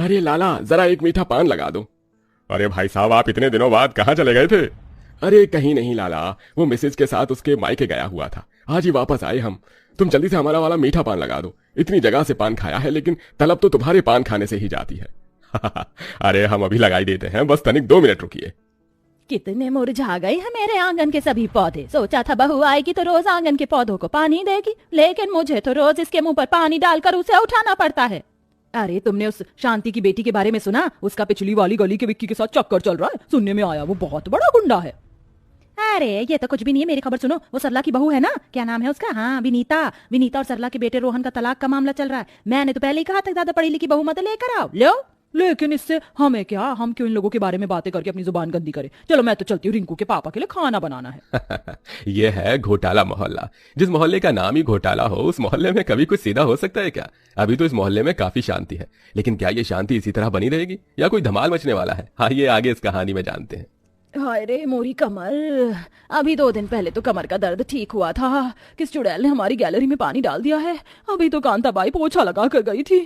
अरे लाला, जरा एक मीठा पान लगा दो। अरे भाई साहब, आप इतने दिनों बाद कहाँ चले गए थे? अरे कहीं नहीं लाला, वो मिसेज के साथ उसके मायके गया हुआ था, आज ही वापस आए हम। तुम जल्दी से हमारा वाला मीठा पान लगा दो। इतनी जगह से पान खाया है, लेकिन तलब तो तुम्हारे पान खाने से ही जाती है। अरे हम अभी लगाई देते हैं, बस तनिक 2 मिनट रुकिए। कितने मुरझा गए हैं मेरे आंगन के सभी पौधे। सोचा था बहू आएगी तो रोज आंगन के पौधों को पानी देगी, लेकिन मुझे तो रोज इसके मुंह पर पानी डालकर उसे उठाना पड़ता है। अरे तुमने उस शांति की बेटी के बारे में सुना? उसका पिछली वाली गली के विक्की के साथ चक्कर चल रहा है। सुनने में आया वो बहुत बड़ा गुंडा है। अरे ये तो कुछ भी नहीं है, मेरी खबर सुनो। वो सरला की बहू है ना, क्या नाम है उसका? हाँ, विनीता और सरला के बेटे रोहन का तलाक का मामला चल रहा है। मैंने तो पहले ही कहा था ज्यादा पढ़ी लिखी बहू मत लेकर आओ। लो, लेकिन इससे हमें क्या? हम क्यों इन लोगों के बारे में बातें करके अपनी जुबान गंदी करें? चलो मैं तो चलती हूँ, रिंकू के पापा के लिए खाना बनाना है। ये है घोटाला मोहल्ला। जिस मोहल्ले का नाम ही घोटाला हो, उस मोहल्ले में कभी कुछ सीधा हो सकता है क्या? अभी तो इस मोहल्ले में काफी शांति है, लेकिन क्या ये शांति इसी तरह बनी रहेगी या कोई धमाल मचने वाला है? आइए आगे इस कहानी में जानते हैं। हाय रे मोरी कमर, अभी 2 दिन पहले तो कमर का दर्द ठीक हुआ था। किस चुड़ैल ने हमारी गैलरी में पानी डाल दिया है। अभी तो कांताबाई पोछा लगा कर गई थी।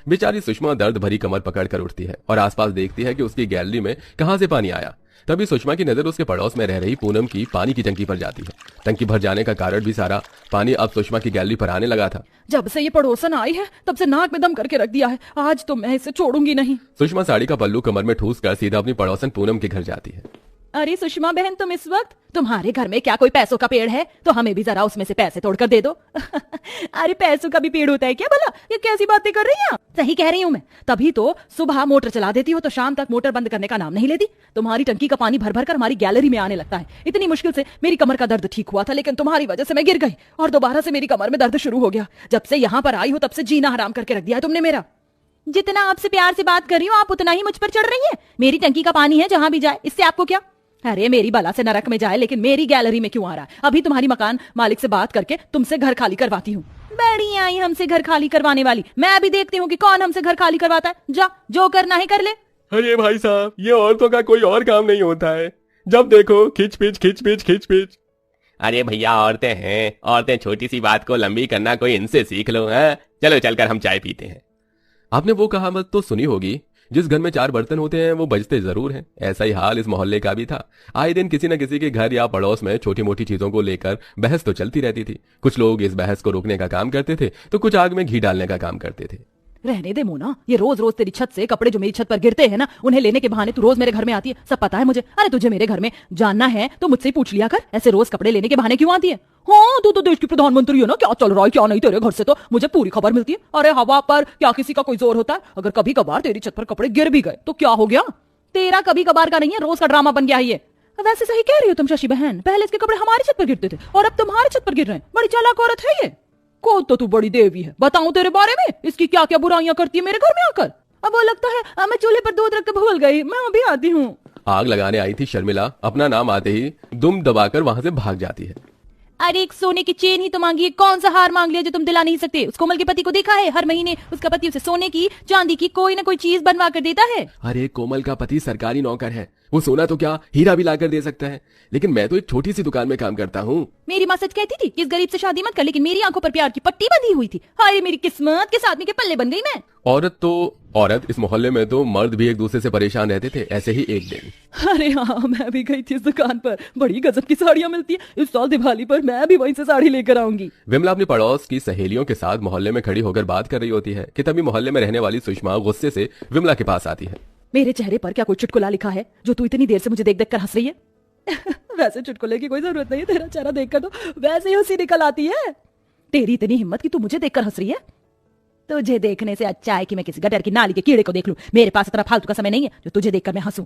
बेचारी सुषमा दर्द भरी कमर पकड़कर उठती है और आसपास देखती है कि उसकी गैलरी में कहां से पानी आया। तभी सुषमा की नजर उसके पड़ोस में रह रही पूनम की पानी की टंकी पर जाती है। टंकी भर जाने का कारण भी सारा पानी अब सुषमा की गैलरी पर आने लगा था। जब से ये पड़ोसन आई है तब से नाक में दम करके रख दिया है। आज तो मैं इसे छोड़ूंगी नहीं। सुषमा साड़ी का पल्लू कमर में ठूस कर सीधा अपनी पड़ोसन पूनम के घर जाती है। अरे सुषमा बहन, तुम इस वक्त? तुम्हारे घर में क्या कोई पैसों का पेड़ है? तो हमें भी जरा उसमें से पैसे तोड़कर दे दो। अरे पैसों का भी पेड़ होता है क्या भला? ये कैसी बातें कर रही हैं? सही कह रही हूँ मैं। तभी तो सुबह मोटर चला देती हो तो शाम तक मोटर बंद करने का नाम नहीं लेती। तुम्हारी टंकी का पानी भर भर कर हमारी गैलरी में आने लगता है। इतनी मुश्किल से मेरी कमर का दर्द ठीक हुआ था, लेकिन तुम्हारी वजह से मैं गिर गई और दोबारा से मेरी कमर में दर्द शुरू हो गया। जब से यहाँ पर आई हो तब से जीना हराम करके रख दिया है तुमने मेरा। जितना आपसे प्यार से बात कर रही हूँ, आप उतना ही मुझ पर चढ़ रही है। मेरी टंकी का पानी है, जहां भी जाए, इससे आपको क्या? अरे मेरी बला से नरक में जाए, लेकिन मेरी गैलरी में क्यों आ रहा है? अभी तुम्हारी मकान मालिक से बात करके तुमसे घर खाली करवाती हूँ। बड़ी आई हमसे घर खाली करवाने वाली। मैं अभी देखती हूँ कि कौन हमसे घर खाली करवाता है। जा, जो करना है कर ले। अरे भाई साहब, ये औरतों का कोई और काम नहीं होता है। जब देखो खिच पिच खिच पिच खिच पिच। अरे भैया, औरतें हैं, औरतें छोटी सी बात को लंबी करना कोई इनसे सीख लो। चलो चलकर हम चाय पीते हैं। आपने वो कहावत तो सुनी होगी, जिस घर में 4 बर्तन होते हैं वो बजते जरूर हैं। ऐसा ही हाल इस मोहल्ले का भी था। आए दिन किसी न किसी के घर या पड़ोस में छोटी मोटी चीजों को लेकर बहस तो चलती रहती थी। कुछ लोग इस बहस को रोकने का काम करते थे तो कुछ आग में घी डालने का काम करते थे। रहने दे मोना, ये रोज रोज तेरी छत से कपड़े जो मेरी छत पर गिरते हैं ना, उन्हें लेने के बहाने तू रोज मेरे घर में आती है। सब पता है मुझे। अरे तुझे मेरे घर में जानना है तो मुझसे ही पूछ लिया कर। ऐसे रोज कपड़े लेने के बहाने क्यों आती है? हाँ, तू तो देश की प्रधानमंत्री है ना, क्या चल रहा है क्या नहीं तेरे घर से तो मुझे पूरी खबर मिलती है। अरे हवा पर क्या किसी का कोई जोर होता है? अगर कभी कभार तेरी छत पर कपड़े गिर भी गए तो क्या हो गया? तेरा कभी कभार का नहीं है, रोज का ड्रामा बन गया है ये। वैसे सही कह रही हो तुम शशि बहन, पहले इसके कपड़े हमारी छत पर गिरते थे और अब तुम्हारी छत पर गिर रहे हैं। बड़ी चालाक औरत है ये। को तो तू बड़ी देवी है। बताऊं तेरे बारे में, इसकी क्या क्या बुराइयां करती है मेरे घर में आकर। अब वो लगता है मैं चूल्हे पर दूध रख कर भूल गई। मैं अभी आती हूँ। आग लगाने आई थी शर्मिला अपना नाम आते ही दुम दबाकर वहां से भाग जाती है। अरे एक सोने की चेन ही तो मांगी है, कौन सा हार मांग लिया जो तुम दिला नहीं सकते? उस कोमल के पति को देखा है, हर महीने उसका पति उसे सोने की चांदी की कोई ना कोई चीज बनवा कर देता है। अरे कोमल का पति सरकारी नौकर है, वो सोना तो क्या हीरा भी लाकर दे सकता है। लेकिन मैं तो एक छोटी सी दुकान में काम करता हूँ। मेरी माँ सच कहती थी कि इस गरीब से शादी मत कर, लेकिन मेरी आंखों पर प्यार की पट्टी बंधी हुई थी। हाय मेरी किस्मत, किस आदमी के पल्ले बन गई मैं। औरत इस मोहल्ले में तो मर्द भी एक दूसरे से परेशान रहते थे। ऐसे ही एक दिन अरे हाँ, मैं भी गई थी इस दुकान पर। बड़ी गजब की साड़ियाँ मिलती है। इस साल दिवाली पर मैं भी वहीं से साड़ी लेकर आऊंगी। विमला अपनी पड़ोस की सहेलियों के साथ मोहल्ले में खड़ी होकर बात कर रही होती है कि तभी मोहल्ले में रहने वाली सुषमा गुस्से से विमला के पास आती है। मेरे चेहरे पर क्या कोई चुटकुला लिखा है जो तू इतनी देर से मुझे देख देख कर हंस रही है? वैसे चुटकुले की कोई जरूरत नहीं है, तेरा चेहरा देखकर तो वैसे ही हंसी निकल आती है। तेरी इतनी हिम्मत कि तू मुझे देखकर हंस रही है? तुझे देखने से अच्छा है कि मैं किसी गटर की नाली के कीड़े को देख लूं। मेरे पास इतना फालतू का समय नहीं है जो तुझे देखकर मैं हंसूं।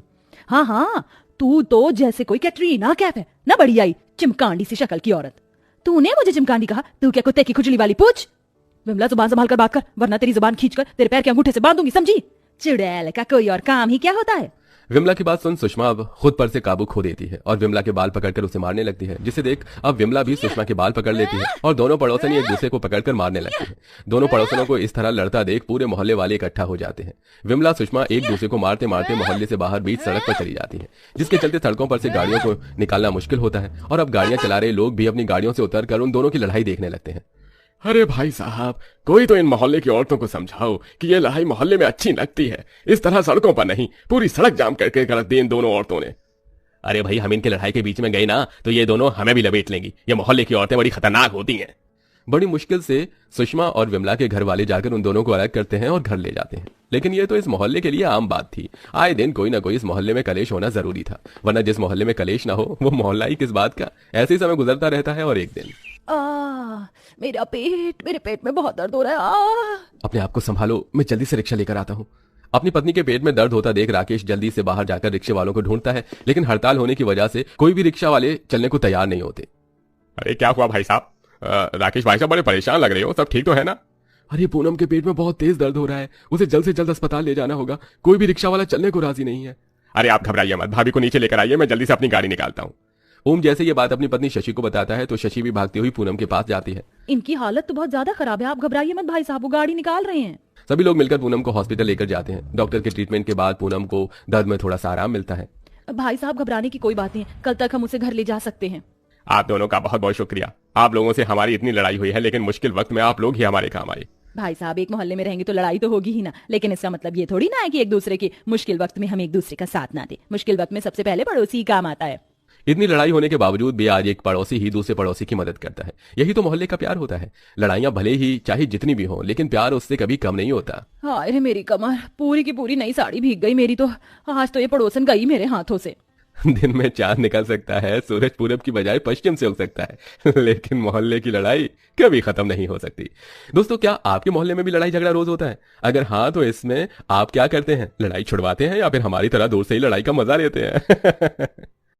हाँ हाँ, तू तो जैसे कोई कैटरीना कैफ है ना, बड़ी आई चिमकांडी सी शक्ल की औरत। तूने मुझे चिमकांडी कहा? तू क्या कुत्ते की खुजली वाली पूछ? विमला जुबान संभाल कर बात कर, वरना तेरी जुबान खींचकर तेरे पैर के अंगूठे से बांध दूंगी, समझी? चुड़ैल का कोई और काम ही क्या होता है? विमला की बात सुन सुषमा अब खुद पर से काबू खो देती है और विमला के बाल पकड़कर उसे मारने लगती है, जिसे देख अब विमला भी सुषमा के बाल पकड़ लेती है और दोनों पड़ोसन एक दूसरे को पकड़कर मारने लगते हैं। दोनों पड़ोसनों को इस तरह लड़ता देख पूरे मोहल्ले वाले इकट्ठा हो जाते हैं। विमला सुषमा एक दूसरे को मारते मारते मोहल्ले से बाहर बीच सड़क पर चली जाती है, जिसके चलते सड़कों पर से गाड़ियों को निकालना मुश्किल होता है और अब गाड़ियां चला रहे लोग भी अपनी गाड़ियों से उतरकर उन दोनों की लड़ाई देखने लगते हैं। अरे भाई साहब, कोई तो इन मोहल्ले की औरतों को समझाओ कि ये लड़ाई मोहल्ले में अच्छी लगती है, इस तरह सड़कों पर नहीं। पूरी सड़क जाम करके रख दी इन दोनों औरतों ने। अरे भाई, हम इनके लड़ाई के बीच में गए ना तो ये दोनों हमें भी लपेट लेंगी। ये मोहल्ले की औरतें बड़ी खतरनाक होती हैं। बड़ी मुश्किल से सुषमा और विमला के घर वाले जाकर उन दोनों को अलग करते हैं और घर ले जाते हैं। लेकिन ये तो इस मोहल्ले के लिए आम बात थी। आए दिन कोई ना कोई इस मोहल्ले में कलेश होना जरूरी था, वरना जिस मोहल्ले में कलेश ना हो वो मोहल्ला ही किस बात का। ऐसे ही समय गुजरता रहता है और एक दिन मेरे पेट में बहुत दर्द हो रहा है। अपने आप को संभालो, मैं जल्दी से रिक्शा लेकर आता हूँ। अपनी पत्नी के पेट में दर्द होता देख राकेश जल्दी से बाहर जाकर रिक्शे वालों को ढूंढता है, लेकिन हड़ताल होने की वजह से कोई भी रिक्शा वाले चलने को तैयार नहीं होते। अरे क्या हुआ भाई साहब? राकेश भाई साहब बड़े परेशान लग रहे हो, सब ठीक तो है ना? अरे पूनम के पेट में बहुत तेज दर्द हो रहा है, उसे जल्द से जल्द अस्पताल ले जाना होगा। कोई भी रिक्शा वाला चलने को राजी नहीं है। अरे आप घबराइए मत, भाभी को नीचे लेकर आइए, मैं जल्दी से अपनी गाड़ी निकालता हूँ। ओम जैसे ये बात अपनी पत्नी शशि को बताता है तो शशि भी भागती हुई पूनम के पास जाती है। इनकी हालत तो बहुत ज्यादा खराब है, आप घबराइए मत भाई साहब, वो गाड़ी निकाल रहे हैं। सभी लोग मिलकर पूनम को हॉस्पिटल लेकर जाते हैं। डॉक्टर के ट्रीटमेंट के बाद पूनम को दर्द में थोड़ा सा आराम मिलता है। भाई साहब घबराने की कोई बात नहीं, कल तक हम उसे घर ले जा सकते हैं। आप दोनों का बहुत बहुत शुक्रिया। आप लोगों से हमारी इतनी लड़ाई हुई है, लेकिन मुश्किल वक्त में आप लोग ही हमारे काम आए। भाई साहब एक मोहल्ले में रहेंगे तो लड़ाई तो होगी ही ना, लेकिन इसका मतलब ये थोड़ी ना है कि एक दूसरे की मुश्किल वक्त में हम एक दूसरे का साथ ना दे। मुश्किल वक्त में सबसे पहले पड़ोसी ही काम आता है। इतनी लड़ाई होने के बावजूद भी आज एक पड़ोसी ही दूसरे पड़ोसी की मदद करता है। यही तो मोहल्ले का प्यार होता है। लड़ाइयां भले ही चाहे जितनी भी हो, लेकिन प्यार उससे कभी कम नहीं होता। हाय रे मेरी कमर, पूरी की पूरी नई साड़ी भीग गई मेरी तो। आज तो ये पड़ोसन गई मेरे हाथों से। दिन में चांद निकल सकता है, सूरज पूरब की बजाय पश्चिम से उग सकता है, लेकिन मोहल्ले की लड़ाई कभी खत्म नहीं हो सकती। दोस्तों, क्या आपके मोहल्ले में भी लड़ाई झगड़ा रोज होता है? अगर हाँ तो इसमें आप क्या करते हैं? लड़ाई छुड़वाते हैं या फिर हमारी तरह दूर से ही लड़ाई का मजा लेते हैं?